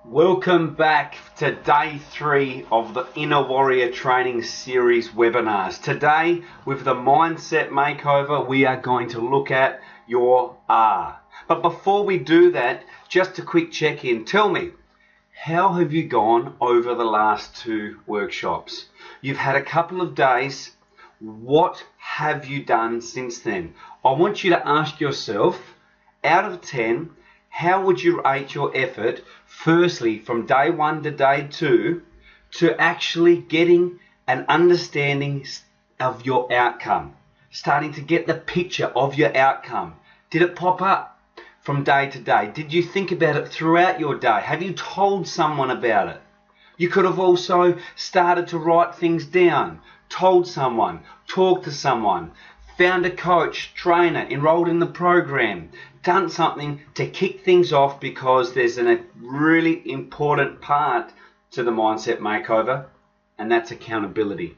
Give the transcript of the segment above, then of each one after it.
Welcome back to day 3 of the Inner Warrior Training Series webinars. Today, with the Mindset Makeover, we are going to look at your R. But before we do that, just a quick check-in. Tell me, how have you gone over the last 2 workshops? You've had a couple of days. What have you done since then? I want you to ask yourself, out of 10, how would you rate your effort, firstly, from day 1 to day 2, to actually getting an understanding of your outcome, starting to get the picture of your outcome? Did it pop up from day to day? Did you think about it throughout your day? Have you told someone about it? You could have also started to write things down, told someone, talked to someone, found a coach, trainer, enrolled in the program, done something to kick things off, because there's a really important part to the Mindset Makeover, and that's accountability.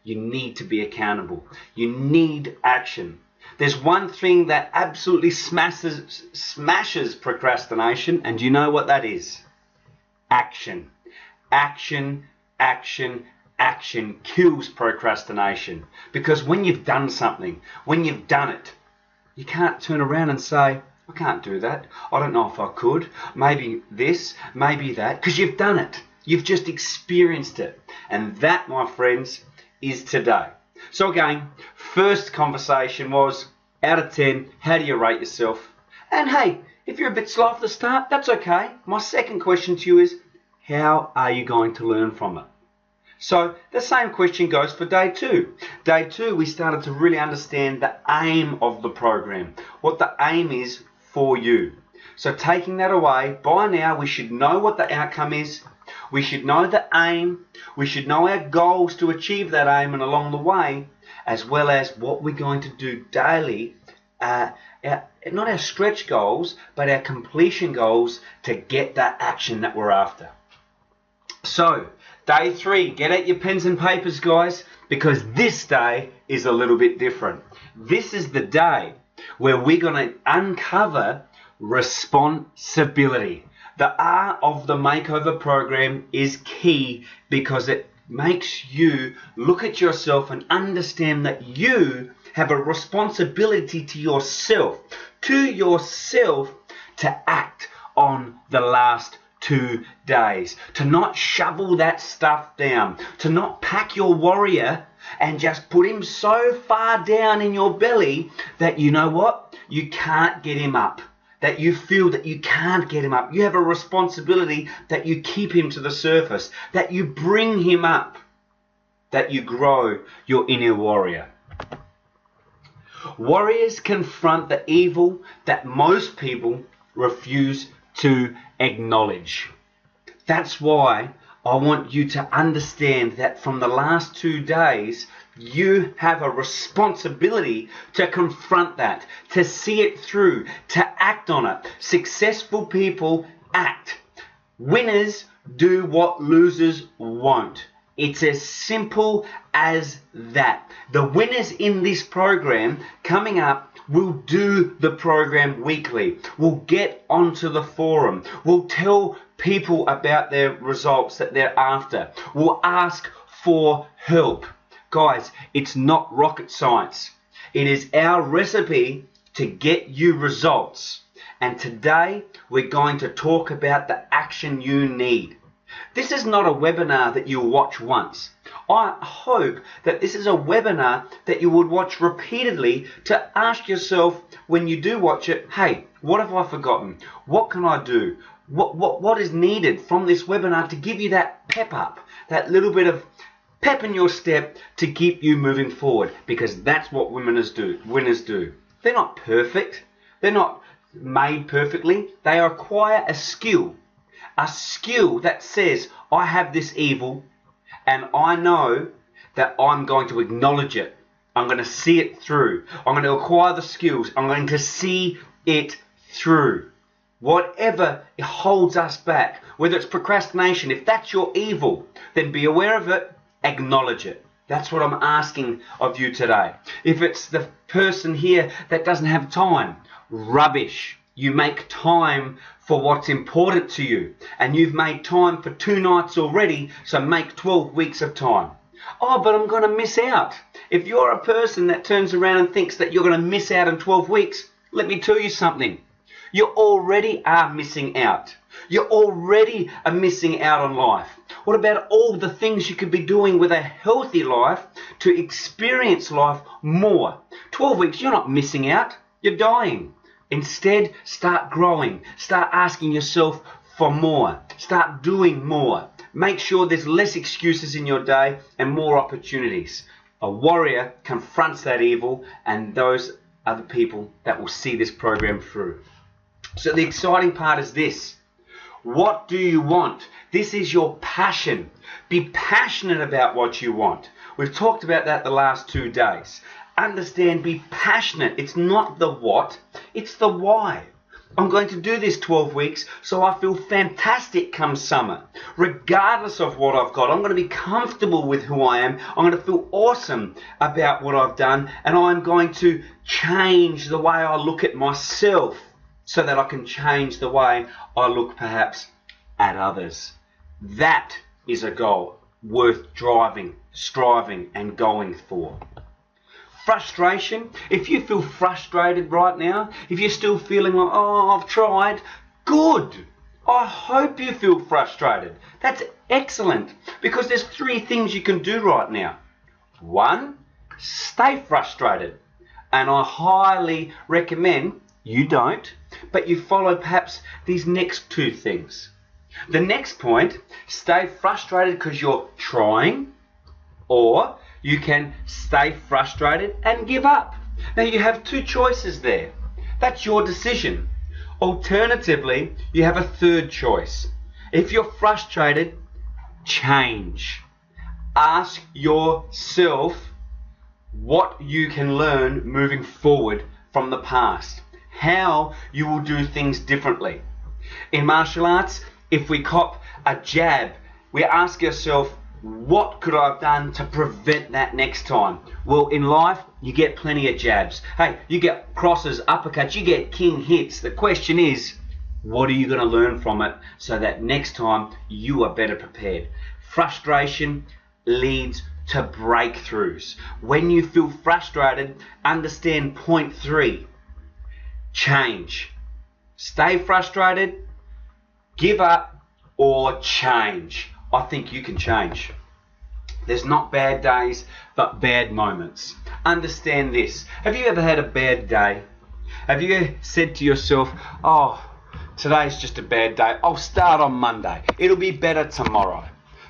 You need to be accountable. You need action. There's one thing that absolutely smashes procrastination, and you know what that is? Action. Action, action, action kills procrastination. Because when you've done something, when you've done it, you can't turn around and say, I can't do that. I don't know if I could. Maybe this, maybe that. Because you've done it. You've just experienced it. And that, my friends, is today. So again, first conversation was, out of 10, how do you rate yourself? And hey, if you're a bit slow off the start, that's okay. My second question to you is, how are you going to learn from it? So the same question goes for day 2. Day 2, we started to really understand the aim of the program, what the aim is for you. So taking that away, by now we should know what the outcome is. We should know the aim. We should know our goals to achieve that aim and along the way, as well as what we're going to do daily, not our stretch goals, but our completion goals to get that action that we're after. So, day 3, get out your pens and papers, guys, because this day is a little bit different. This is the day where we're going to uncover responsibility. The R of the Makeover program is key because it makes you look at yourself and understand that you have a responsibility to yourself to act on the last 2 days, to not shovel that stuff down, to not pack your warrior and just put him so far down in your belly that you know what? You can't get him up, that you feel that you can't get him up. You have a responsibility that you keep him to the surface, that you bring him up, that you grow your inner warrior. Warriors confront the evil that most people refuse to acknowledge. That's why I want you to understand that from the last 2 days, you have a responsibility to confront that, to see it through, to act on it. Successful people act. Winners do what losers won't. It's as simple as that. The winners in this program coming up will do the program weekly. We'll get onto the forum. We'll tell people about their results that they're after. We'll ask for help. Guys, it's not rocket science. It is our recipe to get you results. And today we're going to talk about the action you need. This is not a webinar that you'll watch once. I hope that this is a webinar that you would watch repeatedly to ask yourself when you do watch it, hey, what have I forgotten? What can I do? What is needed from this webinar to give you that pep up, that little bit of pep in your step to keep you moving forward? Because that's what winners do. They're not perfect. They're not made perfectly. They acquire a skill that says, I have this evil and I know that I'm going to acknowledge it. I'm going to see it through. I'm going to acquire the skills. I'm going to see it through. Whatever holds us back, whether it's procrastination, if that's your evil, then be aware of it, acknowledge it. That's what I'm asking of you today. If it's the person here that doesn't have time, rubbish. You make time for what's important to you. And you've made time for 2 nights already, so make 12 weeks of time. Oh, but I'm going to miss out. If you're a person that turns around and thinks that you're going to miss out in 12 weeks, let me tell you something. You already are missing out. You already are missing out on life. What about all the things you could be doing with a healthy life to experience life more? 12 weeks, you're not missing out. You're dying. Instead, start growing. Start asking yourself for more. Start doing more. Make sure there's less excuses in your day and more opportunities. A warrior confronts that evil, and those are the people that will see this program through. So the exciting part is this. What do you want? This is your passion. Be passionate about what you want. We've talked about that the last 2 days. Understand, be passionate. It's not the what, it's the why. I'm going to do this 12 weeks so I feel fantastic come summer. Regardless of what I've got, I'm going to be comfortable with who I am. I'm going to feel awesome about what I've done, and I'm going to change the way I look at myself so that I can change the way I look perhaps at others. That is a goal worth driving, striving and going for. Frustration, if you feel frustrated right now, if you're still feeling like, oh, I've tried, good. I hope you feel frustrated. That's excellent, because there's 3 things you can do right now. 1, stay frustrated. And I highly recommend you don't, but you follow perhaps these next 2 things. The next point, stay frustrated because you're trying, or you can stay frustrated and give up. Now you have 2 choices there. That's your decision. Alternatively, you have a 3rd choice. If you're frustrated, change. Ask yourself what you can learn moving forward from the past. How you will do things differently. In martial arts, if we cop a jab, we ask ourselves, what could I have done to prevent that next time? Well, in life, you get plenty of jabs. Hey, you get crosses, uppercuts, you get king hits. The question is, what are you going to learn from it so that next time you are better prepared? Frustration leads to breakthroughs. When you feel frustrated, understand point 3. Change. Stay frustrated, give up, or change. I think you can change. There's not bad days, but bad moments. Understand this. Have you ever had a bad day? Have you said to yourself, oh, today's just a bad day. I'll start on Monday. It'll be better tomorrow.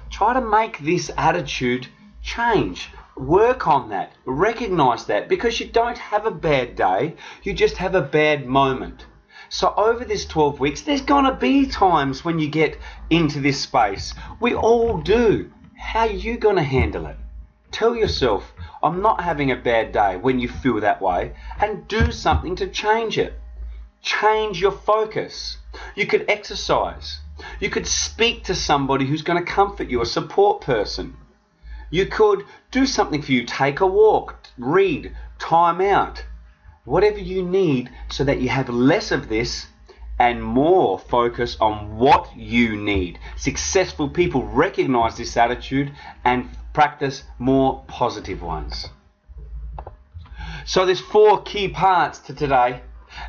Try to make this attitude change. Work on that. Recognize that, because you don't have a bad day. You just have a bad moment. So over this 12 weeks, there's going to be times when you get into this space. We all do. How are you going to handle it? Tell yourself, I'm not having a bad day when you feel that way, and do something to change it. Change your focus. You could exercise. You could speak to somebody who's going to comfort you, a support person. You could do something for you. Take a walk, read, time out. Whatever you need so that you have less of this and more focus on what you need. Successful people recognize this attitude and practice more positive ones. So there's 4 key parts to today,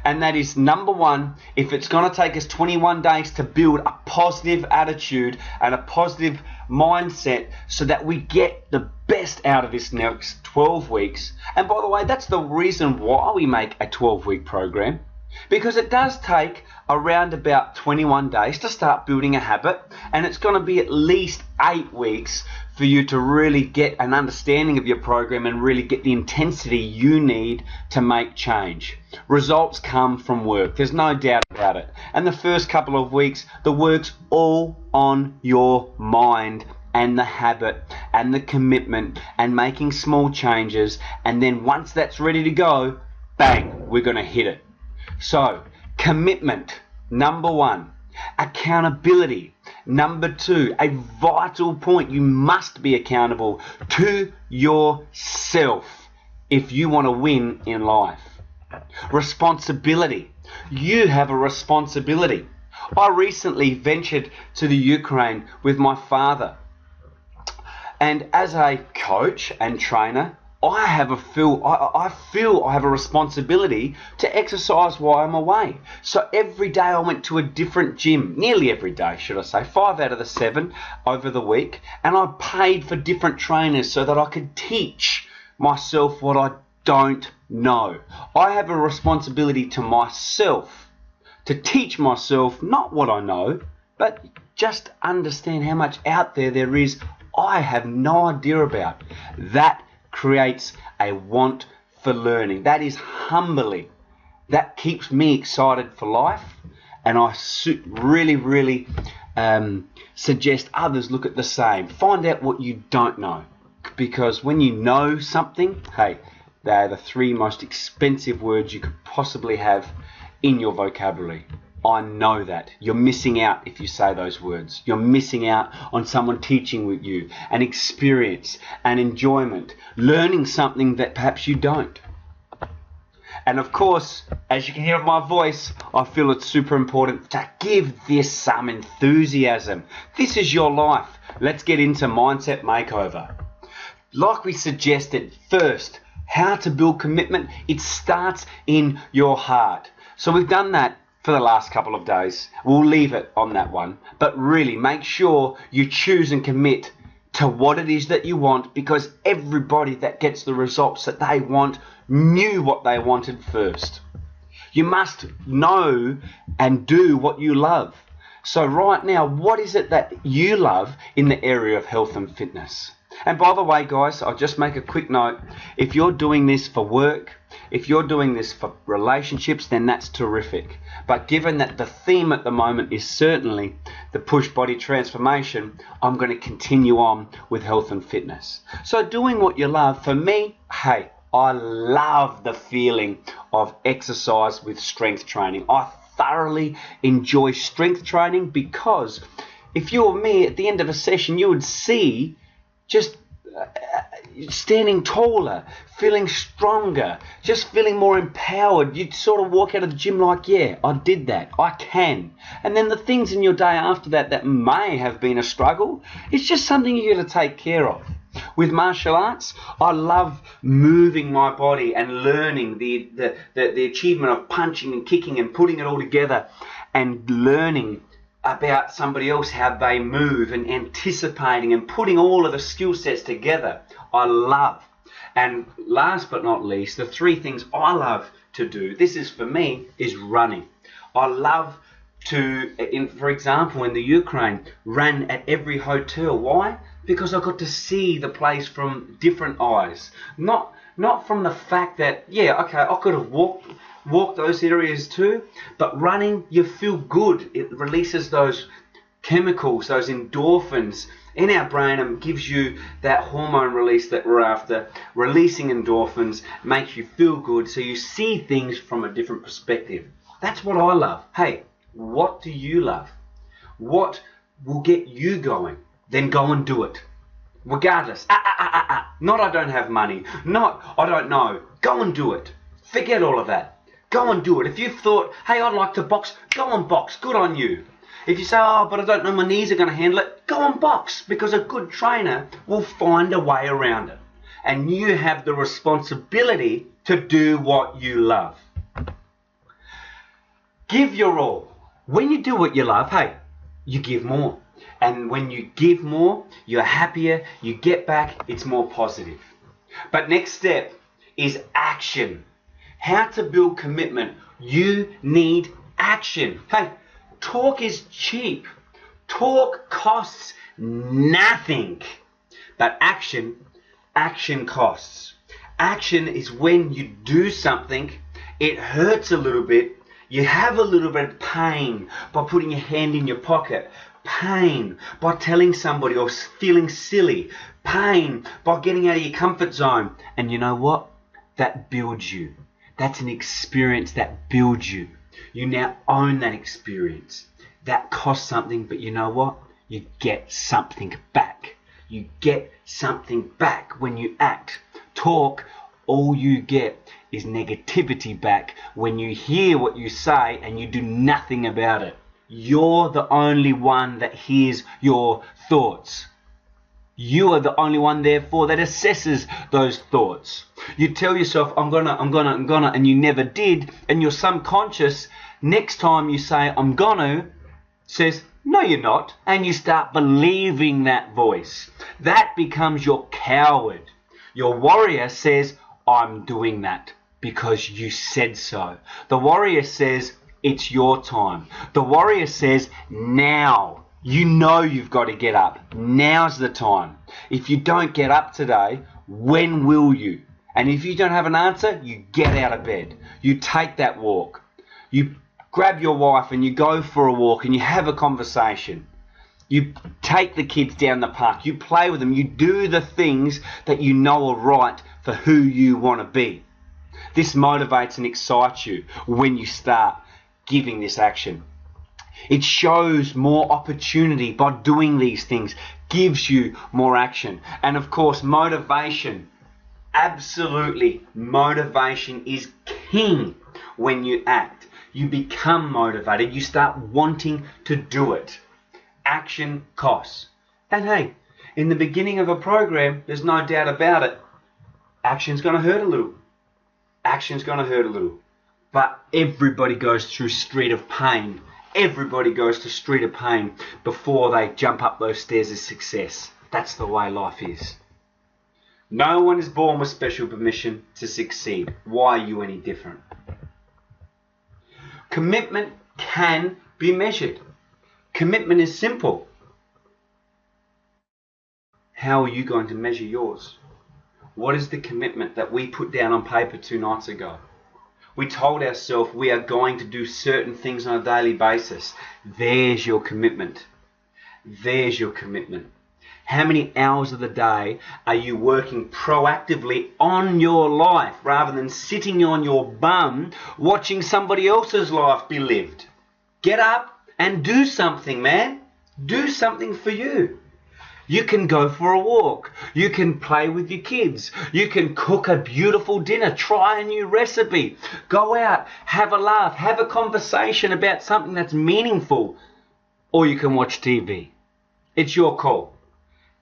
and that is, number 1, if it's going to take us 21 days to build a positive attitude and a positive mindset so that we get the best out of this next 12 weeks. And by the way, that's the reason why we make a 12-week program, because it does take around about 21 days to start building a habit, and it's going to be at least 8 weeks for you to really get an understanding of your program and really get the intensity you need to make change. Results come from work. There's no doubt about it. And the first couple of weeks, the work's all on your mind and the habit and the commitment and making small changes. And then once that's ready to go, bang, we're going to hit it. So, commitment, number 1. Accountability, number 2. A vital point, you must be accountable to yourself if you want to win in life. Responsibility. You have a responsibility. I recently ventured to the Ukraine with my father. And as a coach and trainer, I feel I have a responsibility to exercise while I'm away. So every day I went to a different gym, nearly every day, should I say, 5 out of the 7 over the week. And I paid for different trainers so that I could teach myself what I don't know. I have a responsibility to myself to teach myself not what I know, but just understand how much out there is I have no idea about. That creates a want for learning. That is humbling. That keeps me excited for life, and I really suggest others look at the same. Find out what you don't know, because when you know something, hey, they are the 3 most expensive words you could possibly have in your vocabulary. I know that. You're missing out if you say those words. You're missing out on someone teaching with you, an experience, an enjoyment, learning something that perhaps you don't. And of course, as you can hear in my voice, I feel it's super important to give this some enthusiasm. This is your life. Let's get into Mindset Makeover. Like we suggested, first, how to build commitment. It starts in your heart. So we've done that for the last couple of days. We'll leave it on that one. But really, make sure you choose and commit to what it is that you want, because everybody that gets the results that they want knew what they wanted first. You must know and do what you love. So right now, what is it that you love in the area of health and fitness? And by the way, guys, I'll just make a quick note. If you're doing this for work, if you're doing this for relationships, then that's terrific. But given that the theme at the moment is certainly the push body transformation, I'm going to continue on with health and fitness. So doing what you love, for me, hey, I love the feeling of exercise with strength training. I thoroughly enjoy strength training, because if you were me at the end of a session, you would see just standing taller, feeling stronger, just feeling more empowered. You'd sort of walk out of the gym like, yeah, I did that, I can. And then the things in your day after that may have been a struggle, it's just something you got to take care of. With martial arts, I love moving my body and learning the achievement of punching and kicking and putting it all together, and learning about somebody else, how they move, and anticipating and putting all of the skill sets together. I love. And last but not least, the 3 things I love to do, this is for me, is running. I love to, for example, in the Ukraine, run at every hotel. Why? Because I got to see the place from different eyes. Not from the fact that, yeah, okay, I could have walked those areas too, but running, you feel good. It releases those chemicals, those endorphins in our brain, and gives you that hormone release that we're after. Releasing endorphins makes you feel good, so you see things from a different perspective. That's what I love. Hey, what do you love? What will get you going? Then go and do it. Regardless. Not I don't have money. Not I don't know. Go and do it. Forget all of that. Go and do it. If you've thought, hey, I'd like to box, go and box. Good on you. If you say, oh, but I don't know, my knees are going to handle it, go and box, because a good trainer will find a way around it. And you have the responsibility to do what you love. Give your all. When you do what you love, hey, you give more. And when you give more, you're happier, you get back, it's more positive. But next step is action. How to build commitment. You need action. Hey, talk is cheap. Talk costs nothing. But action costs. Action is when you do something, it hurts a little bit, you have a little bit of pain by putting your hand in your pocket, pain by telling somebody or feeling silly, pain by getting out of your comfort zone. And you know what? That builds you. That's an experience that builds you. You now own that experience. That costs something, but you know what? You get something back. You get something back when you act. Talk all you get is negativity back when you hear what you say and you do nothing about it. You're the only one that hears your thoughts. You are the only one, therefore, that assesses those thoughts. You tell yourself, I'm gonna, and you never did, and your subconscious, next time you say, I'm gonna, says, no, you're not, and you start believing that voice. That becomes your coward. Your warrior says, I'm doing that because you said so. The warrior says, it's your time. The warrior says, now. You know you've got to get up. Now's the time. If you don't get up today, when will you? And if you don't have an answer, you get out of bed. You take that walk. You grab your wife and you go for a walk and you have a conversation. You take the kids down the park. You play with them. You do the things that you know are right for who you want to be. This motivates and excites you when you start giving this action. It shows more opportunity by doing these things, gives you more action. And of course, motivation, absolutely, motivation is king when you act. You become motivated, you start wanting to do it. Action costs. And hey, in the beginning of a program, there's no doubt about it, action's going to hurt a little. Action's going to hurt a little. But everybody goes through street of pain. Everybody goes to street of pain before they jump up those stairs of success. That's the way life is. No one is born with special permission to succeed. Why are you any different? Commitment can be measured. Commitment is simple. How are you going to measure yours? What is the commitment that we put down on paper 2 nights ago? We told ourselves we are going to do certain things on a daily basis. There's your commitment. There's your commitment. How many hours of the day are you working proactively on your life rather than sitting on your bum watching somebody else's life be lived? Get up and do something, man. Do something for you. You can go for a walk. You can play with your kids. You can cook a beautiful dinner. Try a new recipe. Go out, have a laugh, have a conversation about something that's meaningful. Or you can watch TV. It's your call.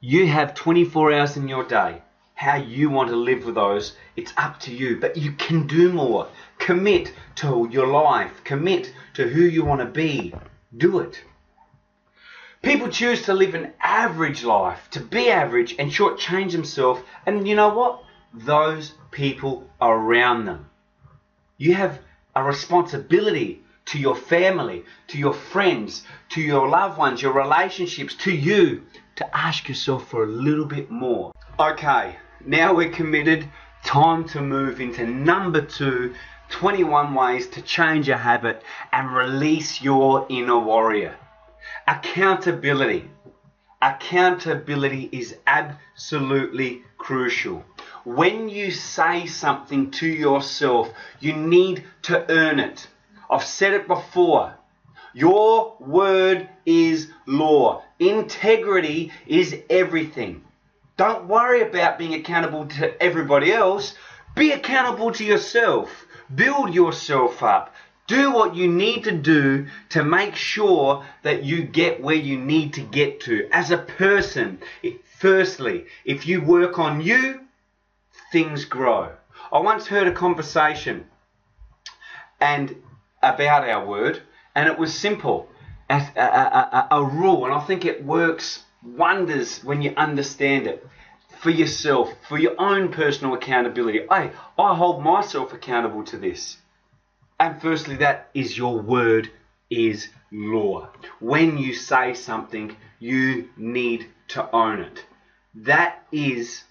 You have 24 hours in your day. How you want to live with those, it's up to you. But you can do more. Commit to your life. Commit to who you want to be. Do it. People choose to live an average life, to be average and shortchange themselves. And you know what? Those people are around them. You have a responsibility to your family, to your friends, to your loved ones, your relationships, to you, to ask yourself for a little bit more. Okay, now we're committed. Time to move into number 2, 21 ways to change a habit and release your inner warrior. Accountability. Accountability is absolutely crucial. When you say something to yourself, you need to earn it. I've said it before. Your word is law. Integrity is everything. Don't worry about being accountable to everybody else. Be accountable to yourself. Build yourself up. Do what you need to do to make sure that you get where you need to get to as a person. Firstly, if you work on you, things grow. I once heard a conversation about our word, and it was simple, a rule, and I think it works wonders when you understand it. For yourself, for your own personal accountability. I hold myself accountable to this. And firstly, that is your word is law. When you say something, you need to own it. That is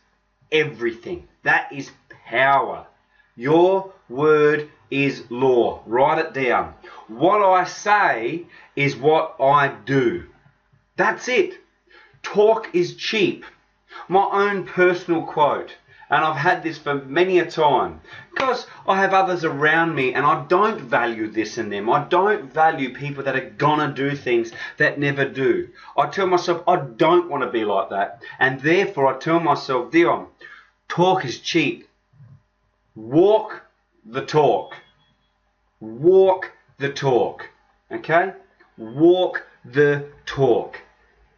everything. That is power. Your word is law. Write it down. What I say is what I do. That's it. Talk is cheap. My own personal quote. And I've had this for many a time because I have others around me and I don't value this in them. I don't value people that are gonna do things that never do. I tell myself I don't want to be like that, and therefore I tell myself, Dion, talk is cheap. Walk the talk. Walk the talk. Okay? Walk the talk.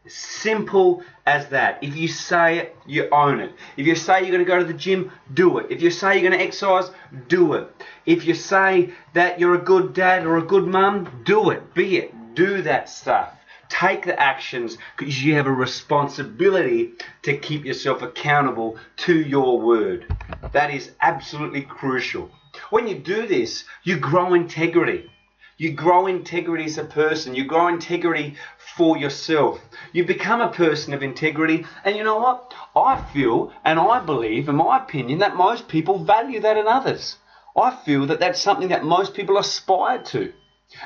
Simple as that. If you say it, you own it. If you say you're going to go to the gym, do it. If you say you're going to exercise, do it. If you say that you're a good dad or a good mum, do it. Be it. Do that stuff. Take the actions, because you have a responsibility to keep yourself accountable to your word. That is absolutely crucial. When you do this, you grow integrity. You grow integrity as a person. You grow integrity for yourself. You become a person of integrity. And you know what? I feel and I believe, in my opinion, that most people value that in others. I feel that that's something that most people aspire to.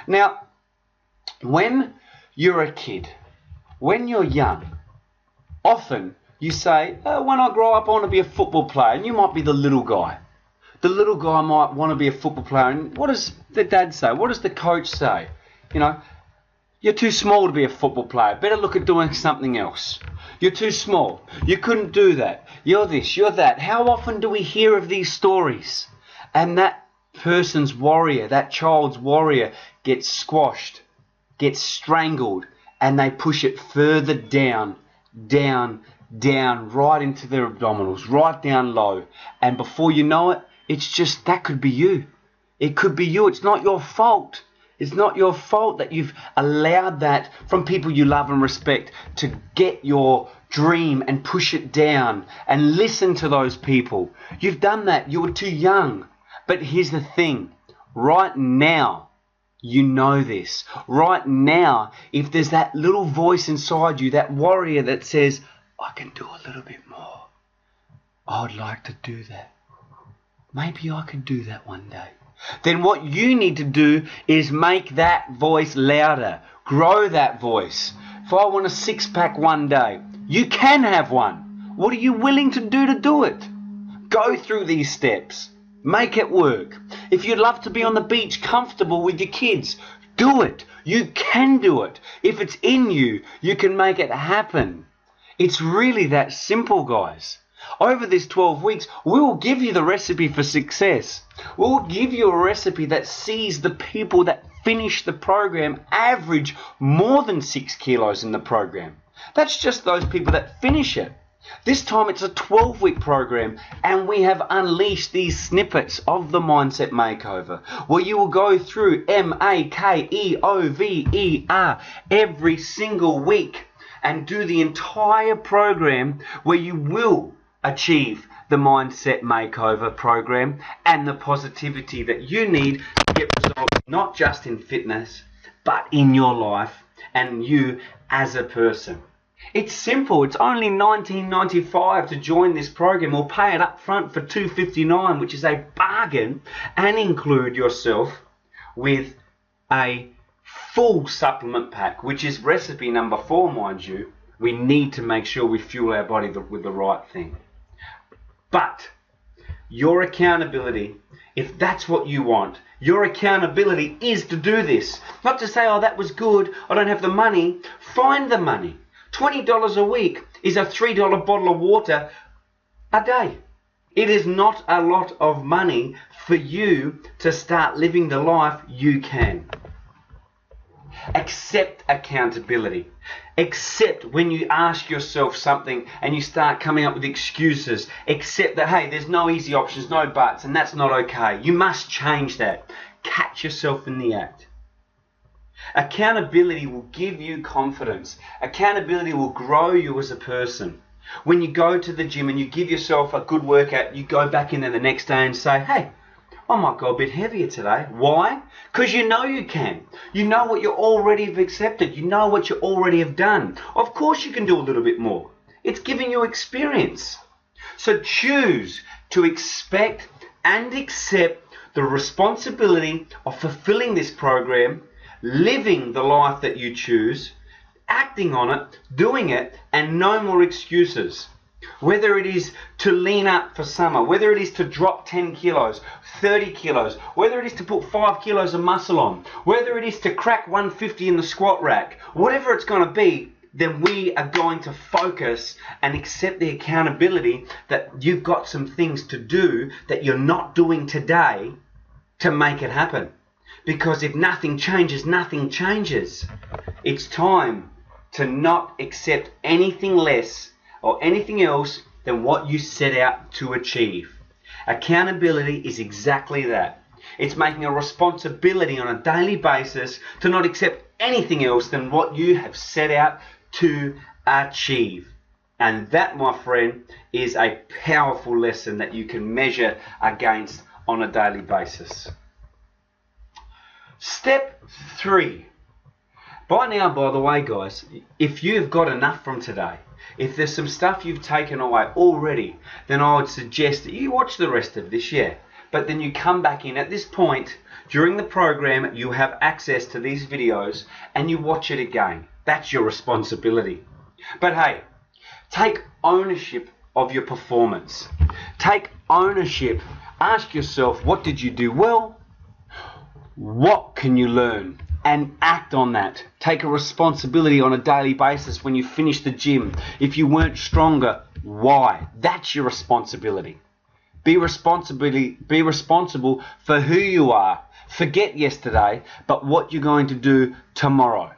Now, when you're a kid, when you're young, often you say, oh, when I grow up I want to be a football player, and you might be the little guy. The little guy might want to be a football player, and what does the dad say? What does the coach say? You know, you're too small to be a football player, better look at doing something else. You're too small, you couldn't do that, you're this, you're that. How often do we hear of these stories? And that person's warrior, that child's warrior, gets squashed, gets strangled, and they push it further down, down, down, right into their abdominals, right down low. And before you know it, it's just, that could be you. It could be you. It's not your fault. It's not your fault that you've allowed that from people you love and respect to get your dream and push it down, and listen to those people. You've done that. You were too young. But here's the thing. Right now, you know this. Right now, if there's that little voice inside you, that warrior that says, I can do a little bit more. I'd like to do that. Maybe I can do that one day. Then what you need to do is make that voice louder. Grow that voice. If I want a six-pack one day, you can have one. What are you willing to do it? Go through these steps. Make it work. If you'd love to be on the beach comfortable with your kids, do it. You can do it. If it's in you, you can make it happen. It's really that simple, guys. Over this 12 weeks, we will give you the recipe for success. We'll give you a recipe that sees the people that finish the program average more than 6 kilos in the program. That's just those people that finish it. This time it's a 12-week program, and we have unleashed these snippets of the Mindset Makeover, where you will go through MAKEOVER every single week and do the entire program, where you will achieve the Mindset Makeover program and the positivity that you need to get results, not just in fitness, but in your life and you as a person. It's simple. It's only $19.95 to join this program, or pay it up front for $259, which is a bargain, and include yourself with a full supplement pack, which is recipe number 4, mind you. We need to make sure we fuel our body with the right thing. But your accountability, if that's what you want, your accountability is to do this. Not to say, oh, that was good, I don't have the money. Find the money. $20 a week is a $3 bottle of water a day. It is not a lot of money for you to start living the life you can. Accept accountability. Accept when you ask yourself something and you start coming up with excuses. Accept that, hey, there's no easy options, no buts, and that's not okay. You must change that. Catch yourself in the act. Accountability will give you confidence. Accountability will grow you as a person. When you go to the gym and you give yourself a good workout, you go back in there the next day and say, hey, I might go a bit heavier today. Why? Because you know you can. You know what you already have accepted. You know what you already have done. Of course you can do a little bit more. It's giving you experience. So choose to expect and accept the responsibility of fulfilling this program, living the life that you choose, acting on it, doing it, and no more excuses. Whether it is to lean up for summer, whether it is to drop 10 kilos, 30 kilos, whether it is to put 5 kilos of muscle on, whether it is to crack 150 in the squat rack, whatever it's going to be, then we are going to focus and accept the accountability that you've got some things to do that you're not doing today to make it happen. Because if nothing changes, nothing changes. It's time to not accept anything less or anything else than what you set out to achieve. Accountability is exactly that. It's making a responsibility on a daily basis to not accept anything else than what you have set out to achieve. And that, my friend, is a powerful lesson that you can measure against on a daily basis. Step 3. By now, by the way, guys, if you've got enough from today, if there's some stuff you've taken away already, then I would suggest that you watch the rest of this, but then you come back in at this point during the program. You have access to these videos and you watch it again. That's your responsibility. But hey, take ownership of your performance. Take ownership. Ask yourself, what did you do well? What can you learn? And act on that. Take a responsibility on a daily basis when you finish the gym. If you weren't stronger, why? That's your responsibility. Be responsible for who you are. Forget yesterday, but what you're going to do tomorrow.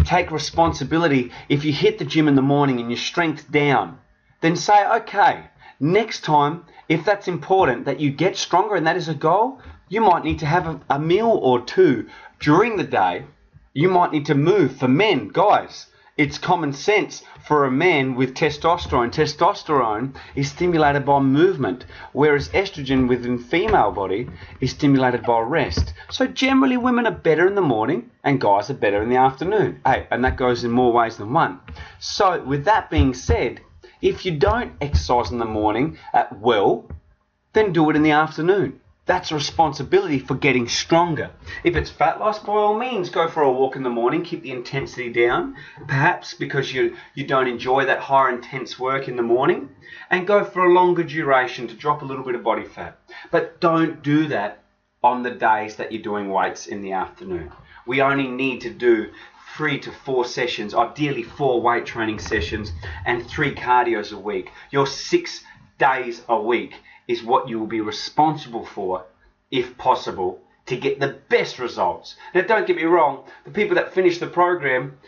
Take responsibility. If you hit the gym in the morning and your strength's down, then say, okay, next time, if that's important, that you get stronger and that is a goal, you might need to have a meal or two during the day. You might need to move. For men, guys, it's common sense for a man with testosterone. Testosterone is stimulated by movement, whereas estrogen within female body is stimulated by rest. So generally women are better in the morning and guys are better in the afternoon. Hey, and that goes in more ways than one. So with that being said, if you don't exercise in the morning then do it in the afternoon. That's a responsibility for getting stronger. If it's fat loss, by all means, go for a walk in the morning. Keep the intensity down, perhaps because you don't enjoy that higher intense work in the morning. And go for a longer duration to drop a little bit of body fat. But don't do that on the days that you're doing weights in the afternoon. We only need to do 3 to 4 sessions, ideally 4 weight training sessions and 3 cardios a week. Your 6 days a week is what you will be responsible for, if possible, to get the best results. Now, don't get me wrong, the people that finish the program,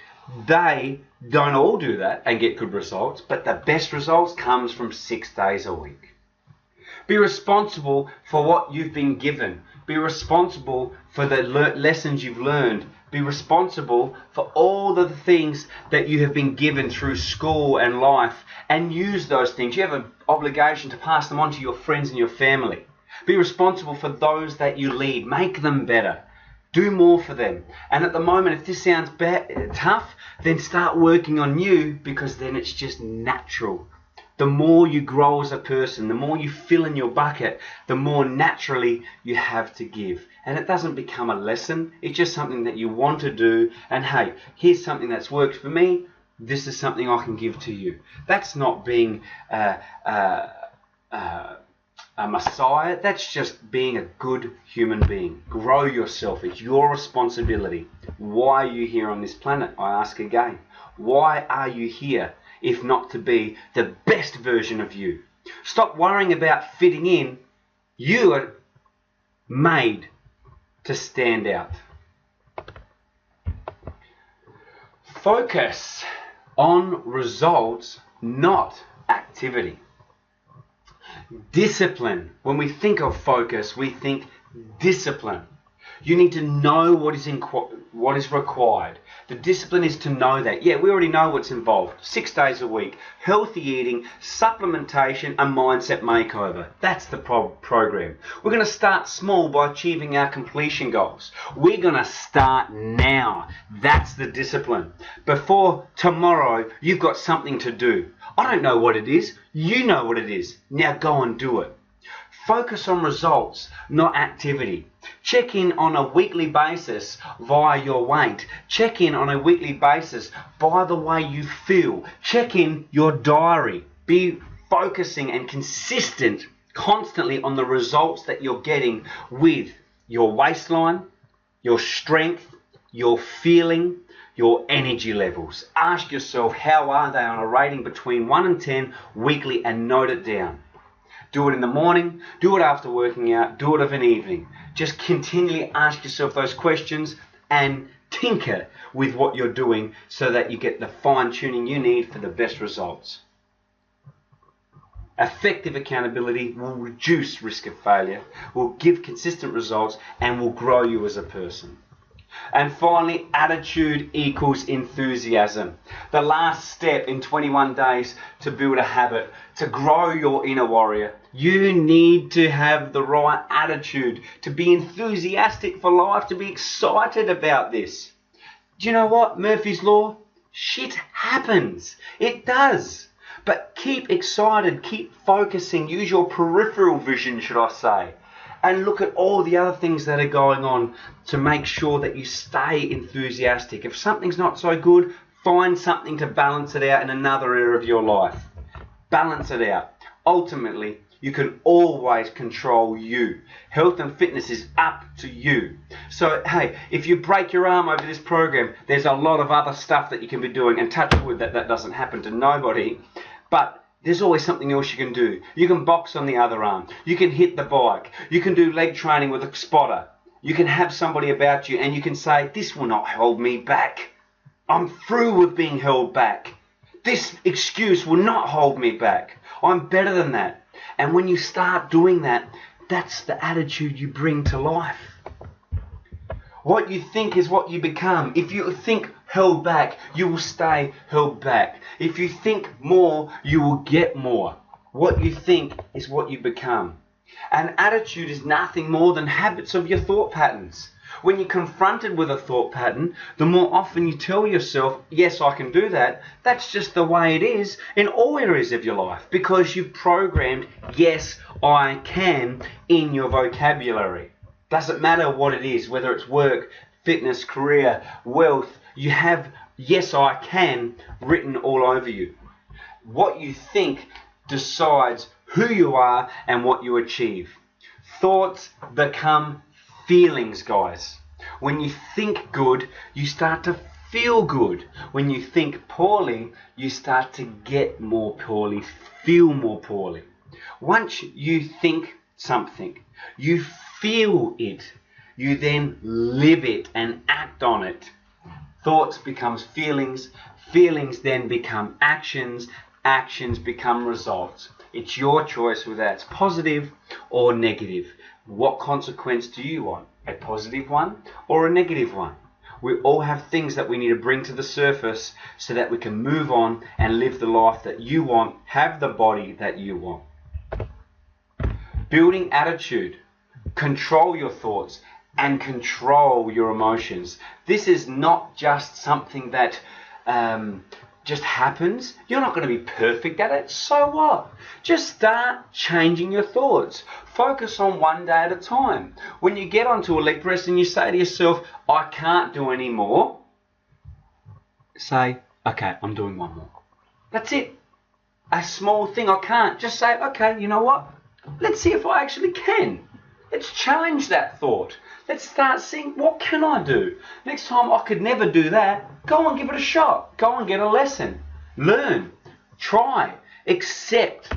they don't all do that and get good results, but the best results comes from 6 days a week. Be responsible for what you've been given. Be responsible for the lessons you've learned. Be responsible for all the things that you have been given through school and life, and use those things. You have an obligation to pass them on to your friends and your family. Be responsible for those that you lead. Make them better. Do more for them. And at the moment, if this sounds tough, then start working on you, because then it's just natural. The more you grow as a person, the more you fill in your bucket, the more naturally you have to give. And it doesn't become a lesson. It's just something that you want to do. And hey, here's something that's worked for me. This is something I can give to you. That's not being a messiah. That's just being a good human being. Grow yourself. It's your responsibility. Why are you here on this planet? I ask again. Why are you here? If not to be the best version of you. Stop worrying about fitting in. You are made to stand out. Focus on results, not activity. Discipline. When we think of focus, we think discipline. You need to know what is required. The discipline is to know that. Yeah, we already know what's involved. 6 days a week, healthy eating, supplementation, and mindset makeover. That's the program. We're going to start small by achieving our completion goals. We're going to start now. That's the discipline. Before tomorrow, you've got something to do. I don't know what it is. You know what it is. Now go and do it. Focus on results, not activity. Check in on a weekly basis via your weight. Check in on a weekly basis by the way you feel. Check in your diary. Be focusing and consistent constantly on the results that you're getting with your waistline, your strength, your feeling, your energy levels. Ask yourself, how are they on a rating between 1 and 10 weekly, and note it down. Do it in the morning, do it after working out, do it of an evening. Just continually ask yourself those questions and tinker with what you're doing so that you get the fine tuning you need for the best results. Effective accountability will reduce risk of failure, will give consistent results, and will grow you as a person. And finally, attitude equals enthusiasm. The last step in 21 days to build a habit, to grow your inner warrior. You need to have the right attitude, to be enthusiastic for life, to be excited about this. Do you know what? Murphy's Law? Shit happens. It does. But keep excited, keep focusing, use your peripheral vision, should I say, and look at all the other things that are going on to make sure that you stay enthusiastic. If something's not so good, find something to balance it out in another area of your life. Balance it out. Ultimately, you can always control you. Health and fitness is up to you. So, hey, if you break your arm over this program, there's a lot of other stuff that you can be doing, and touch wood that doesn't happen to nobody. But there's always something else you can do. You can box on the other arm. You can hit the bike. You can do leg training with a spotter. You can have somebody about you and you can say, this will not hold me back. I'm through with being held back. This excuse will not hold me back. I'm better than that. And when you start doing that, that's the attitude you bring to life. What you think is what you become. If you think held back, you will stay held back. If you think more, you will get more. What you think is what you become. And attitude is nothing more than habits of your thought patterns. When you're confronted with a thought pattern, the more often you tell yourself, yes, I can do that, that's just the way it is in all areas of your life, because you've programmed, yes, I can, in your vocabulary. Doesn't matter what it is, whether it's work, fitness, career, wealth, you have yes, I can written all over you. What you think decides who you are and what you achieve. Thoughts become feelings, guys. When you think good, you start to feel good. When you think poorly, you start to get more poorly, feel more poorly. Once you think something, you feel it, you then live it and act on it. Thoughts becomes feelings, feelings then become actions, actions become results. It's your choice whether it's positive or negative. What consequence do you want? A positive one or a negative one? We all have things that we need to bring to the surface so that we can move on and live the life that you want, have the body that you want. Building attitude. Control your thoughts and control your emotions. This is not just something that just happens. You're not going to be perfect at it. So what? Just start changing your thoughts. Focus on one day at a time. When you get onto a leg press and you say to yourself, I can't do any more, say, okay, I'm doing one more. That's it. A small thing, I can't. Just say, okay, you know what? Let's see if I actually can. Let's challenge that thought. Let's start seeing, what can I do? Next time I could never do that, go and give it a shot. Go and get a lesson. Learn. Try. Accept.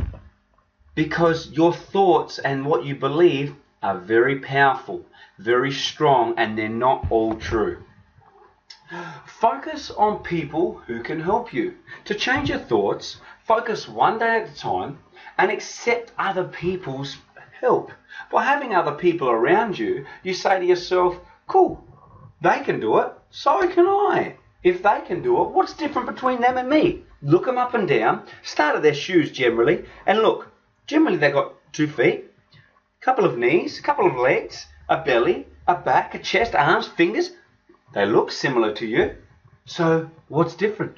Because your thoughts and what you believe are very powerful, very strong, and they're not all true. Focus on people who can help you. To change your thoughts, focus one day at a time and accept other people's help. By having other people around you, you say to yourself, cool, they can do it, so can I. If they can do it, what's different between them and me? Look them up and down, start at their shoes generally, and look, generally they've got 2 feet, a couple of knees, a couple of legs, a belly, a back, a chest, arms, fingers. They look similar to you. So what's different?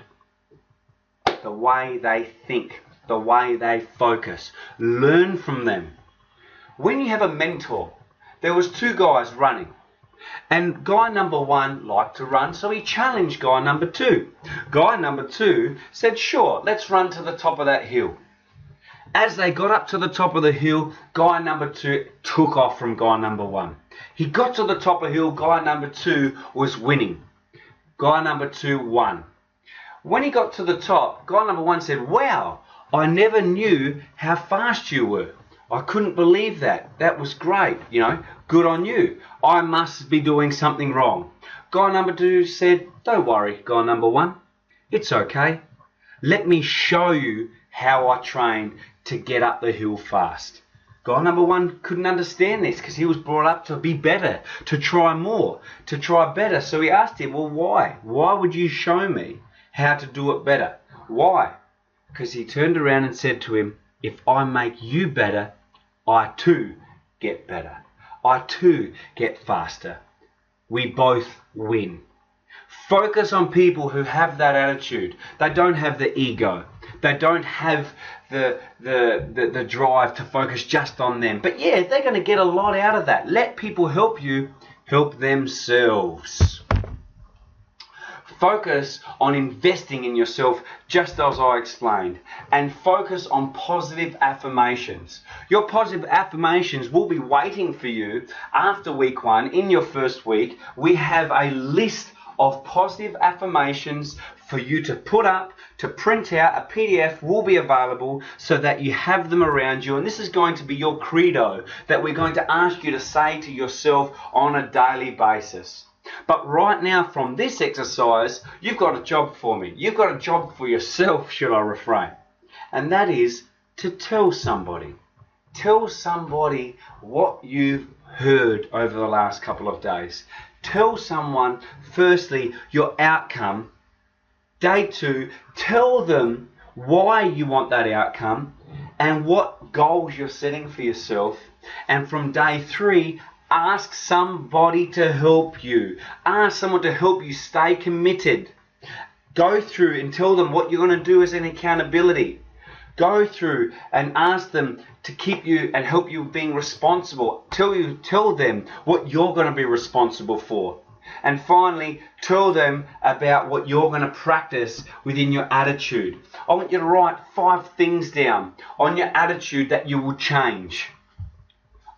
The way they think, the way they focus. Learn from them. When you have a mentor, there was 2 guys running. And guy number 1 liked to run, so he challenged guy number 2. Guy number 2 said, sure, let's run to the top of that hill. As they got up to the top of the hill, guy number 2 took off from guy number 1. He got to the top of the hill, guy number 2 was winning. guy number 2 won. When he got to the top, guy number 1 said, "Wow, I never knew how fast you were. I couldn't believe that. That was great, you know, good on you. I must be doing something wrong." Guy number 2 said, "Don't worry, guy number 1. It's okay. Let me show you how I train to get up the hill fast." Guy number 1 couldn't understand this because he was brought up to be better, to try more, to try better. So he asked him, "Well, why? Why would you show me how to do it better? Why?" Because he turned around and said to him, "If I make you better, I too get better. I too get faster. We both win." Focus on people who have that attitude. They don't have the ego. They don't have the drive to focus just on them. But yeah, they're going to get a lot out of that. Let people help you help themselves. Focus on investing in yourself, just as I explained, and focus on positive affirmations. Your positive affirmations will be waiting for you after week 1. In your first week, we have a list of positive affirmations for you to put up, to print out. A PDF will be available so that you have them around you, and this is going to be your credo that we're going to ask you to say to yourself on a daily basis. But right now, from this exercise, you've got a job for me. You've got a job for yourself, should I refrain. And that is to tell somebody. Tell somebody what you've heard over the last couple of days. Tell someone, firstly, your outcome. Day 2, tell them why you want that outcome and what goals you're setting for yourself. And from day 3, ask somebody to help you. Ask someone to help you stay committed. Go through and tell them what you're going to do as an accountability. Go through and ask them to keep you and help you being responsible. Tell them what you're going to be responsible for. And finally, tell them about what you're going to practice within your attitude. I want you to write 5 things down on your attitude that you will change.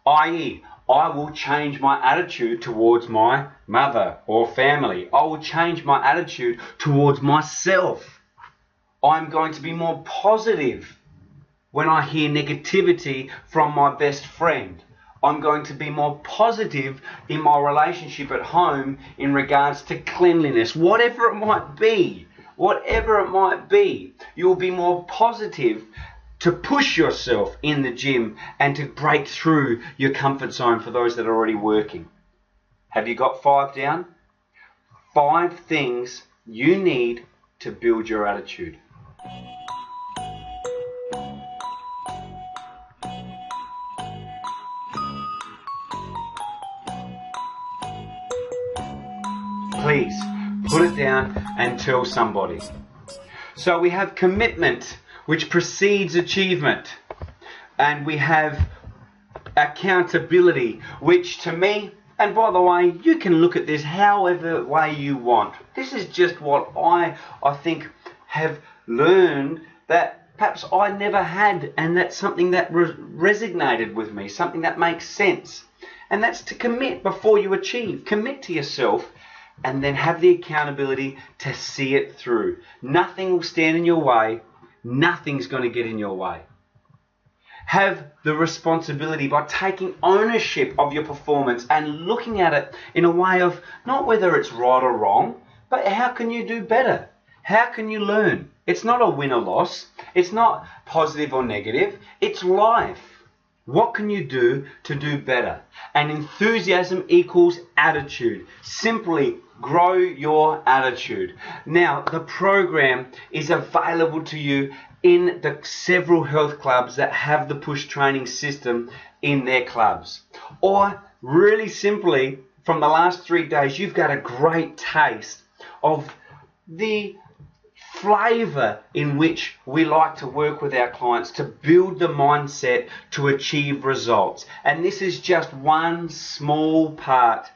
I.e., I will change my attitude towards my mother or family. I will change my attitude towards myself. I'm going to be more positive when I hear negativity from my best friend. I'm going to be more positive in my relationship at home in regards to cleanliness. Whatever it might be, you will be more positive to push yourself in the gym and to break through your comfort zone for those that are already working. Have you got 5 down? 5 things you need to build your attitude. Please put it down and tell somebody. So we have commitment, which precedes achievement. And we have accountability, which to me, and by the way, you can look at this however way you want. This is just what I think have learned that perhaps I never had, and that's something that resonated with me, something that makes sense. And that's to commit before you achieve. Commit to yourself and then have the accountability to see it through. Nothing will stand in your way. Nothing's going to get in your way. Have the responsibility by taking ownership of your performance and looking at it in a way of not whether it's right or wrong, but how can you do better? How can you learn? It's not a win or loss. It's not positive or negative. It's life. What can you do to do better? And enthusiasm equals attitude. Simply grow your attitude. Now, the program is available to you in the several health clubs that have the push training system in their clubs. Or really simply, from the last 3 days, you've got a great taste of the flavor in which we like to work with our clients to build the mindset to achieve results. And this is just one small part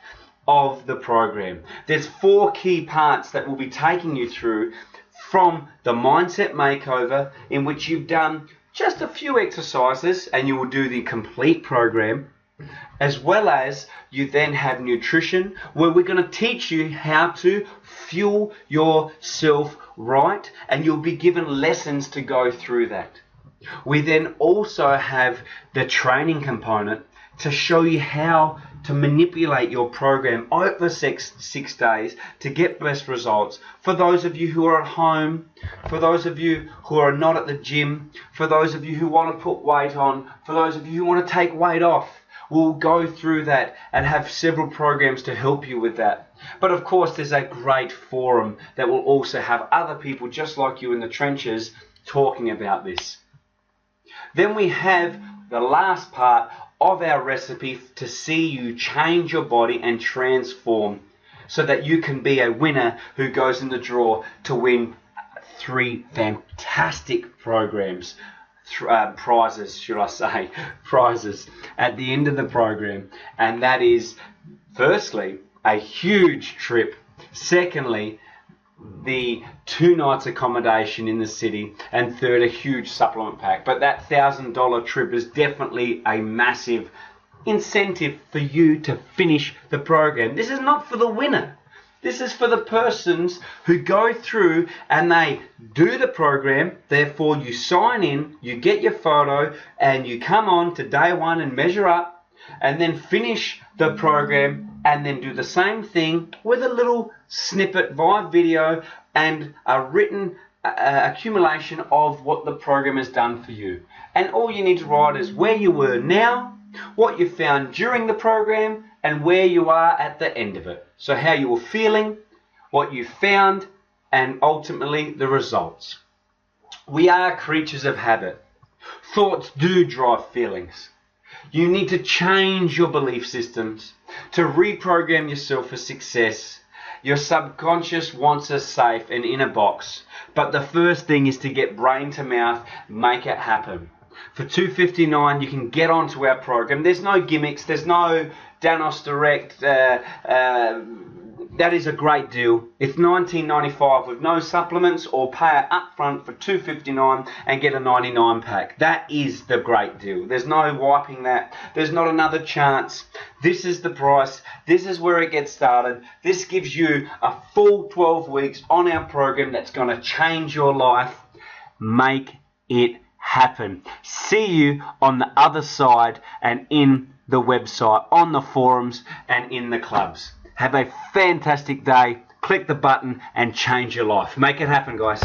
of the program. There's 4 key parts that we'll be taking you through from the mindset makeover, in which you've done just a few exercises and you will do the complete program. As well as you then have nutrition, where we're going to teach you how to fuel yourself right, and you'll be given lessons to go through that. We then also have the training component to show you how to manipulate your program over six days to get best results. For those of you who are at home, for those of you who are not at the gym, for those of you who want to put weight on, for those of you who want to take weight off, we'll go through that and have several programs to help you with that. But of course, there's a great forum that will also have other people just like you in the trenches talking about this. Then we have the last part of our recipe to see you change your body and transform so that you can be a winner who goes in the draw to win 3 fantastic programs. Prizes, should I say, prizes at the end of the program. And that is, firstly, a huge trip. Secondly, the 2 nights accommodation in the city. And third, a huge supplement pack. But that $1,000 trip is definitely a massive incentive for you to finish the program. This is not for the winner. This is for the persons who go through and they do the program. Therefore, you sign in, you get your photo, and you come on to day 1 and measure up, and then finish the program, and then do the same thing with a little snippet via video and a written accumulation of what the program has done for you. And all you need to write is where you were now, what you found during the program, and where you are at the end of it. So how you were feeling, what you found, and ultimately the results. We are creatures of habit. Thoughts do drive feelings. You need to change your belief systems to reprogram yourself for success. Your subconscious wants a safe and in a box. But the first thing is to get brain to mouth, make it happen. For $259, you can get onto our program. There's no gimmicks. There's no Danos Direct. That is a great deal. It's $19.95 with no supplements, or pay it upfront for $259 and get a 99 pack. That is the great deal. There's no wiping that. There's not another chance. This is the price. This is where it gets started. This gives you a full 12 weeks on our program that's going to change your life. Make it happen. See you on the other side and in the website, on the forums, and in the clubs. Have a fantastic day. Click the button and change your life. Make it happen, guys.